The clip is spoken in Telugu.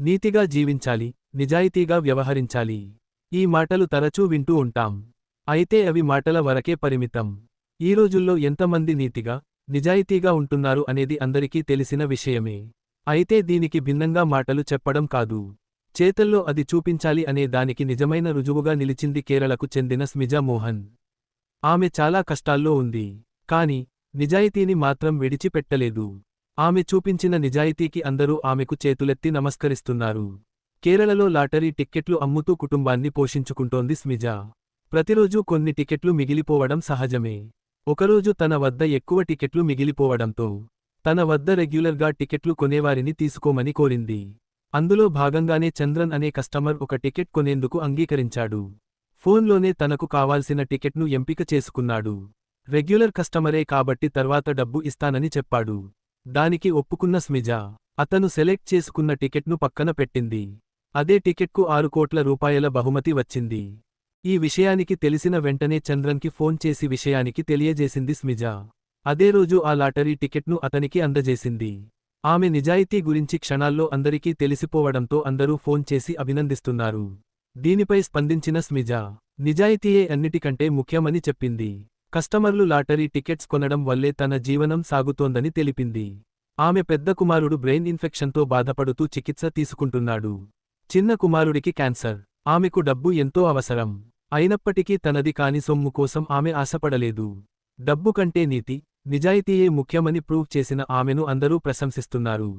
నీతిగా జీవించాలి, నిజాయితీగా వ్యవహరించాలి. ఈ మాటలు తరచూ వింటూ ఉంటాం. అయితే అవి మాటల వరకే పరిమితం. ఈ రోజుల్లో ఎంతమంది నీతిగా, నిజాయితీగా ఉంటున్నారు అనేది అందరికీ తెలిసిన విషయమే. అయితే దీనికి భిన్నంగా మాటలు చెప్పడం కాదు, చేతల్లో అది చూపించాలి అనే దానికి నిజమైన రుజువుగా నిలిచింది కేరళకు చెందిన స్మిజా మోహన్. ఆమె చాలా కష్టాల్లో ఉంది. కాని నిజాయితీని మాత్రం విడిచిపెట్టలేదు. ఆమె చూపించిన నిజాయితీకి అందరూ ఆమెకు చేతులెత్తి నమస్కరిస్తున్నారు. కేరళలో లాటరీ టిక్కెట్లు అమ్ముతూ కుటుంబాన్ని పోషించుకుంటోంది స్మిజా. ప్రతిరోజూ కొన్ని టికెట్లు మిగిలిపోవడం సహజమే. ఒకరోజు తన వద్ద ఎక్కువ టికెట్లు మిగిలిపోవడంతో తన వద్ద రెగ్యులర్గా టికెట్లు కొనేవారిని తీసుకోమని కోరింది. అందులో భాగంగానే చంద్రన్ అనే కస్టమర్ ఒక టికెట్ కొనేందుకు అంగీకరించాడు. ఫోన్లోనే తనకు కావాల్సిన టికెట్ను ఎంపిక చేసుకున్నాడు. రెగ్యులర్ కస్టమరే కాబట్టి తర్వాత డబ్బు ఇస్తానని చెప్పాడు. దానికి ఒప్పుకున్న స్మిజా అతను సెలెక్ట్ చేసుకున్న టికెట్ను పక్కన పెట్టింది. అదే టికెట్కు 6 కోట్ల రూపాయల బహుమతి వచ్చింది. ఈ విషయానికి తెలిసిన వెంటనే చంద్రన్కి ఫోన్ చేసి విషయానికి తెలియజేసింది స్మిజా. అదే రోజు ఆ లాటరీ టికెట్ను అతనికి అందజేసింది. ఆమె నిజాయితీ గురించి క్షణాల్లో అందరికీ తెలిసిపోవడంతో అందరూ ఫోన్ చేసి అభినందిస్తున్నారు. దీనిపై స్పందించిన స్మిజా నిజాయితీయే అన్నిటికంటే ముఖ్యమని చెప్పింది. కస్టమర్లు లాటరీ టికెట్స్ కొనడం వల్లే తన జీవనం సాగుతోందని తెలిపింది. ఆమె పెద్ద కుమారుడు బ్రెయిన్ ఇన్ఫెక్షన్తో బాధపడుతూ చికిత్స తీసుకుంటున్నాడు. చిన్న కుమారుడికి క్యాన్సర్. ఆమెకు డబ్బు ఎంతో అవసరం. అయినప్పటికీ తనది కాని సొమ్ము కోసం ఆమె ఆశపడలేదు. డబ్బు కంటే నీతి, నిజాయితీయే ముఖ్యమని ప్రూవ్ చేసిన ఆమెను అందరూ ప్రశంసిస్తున్నారు.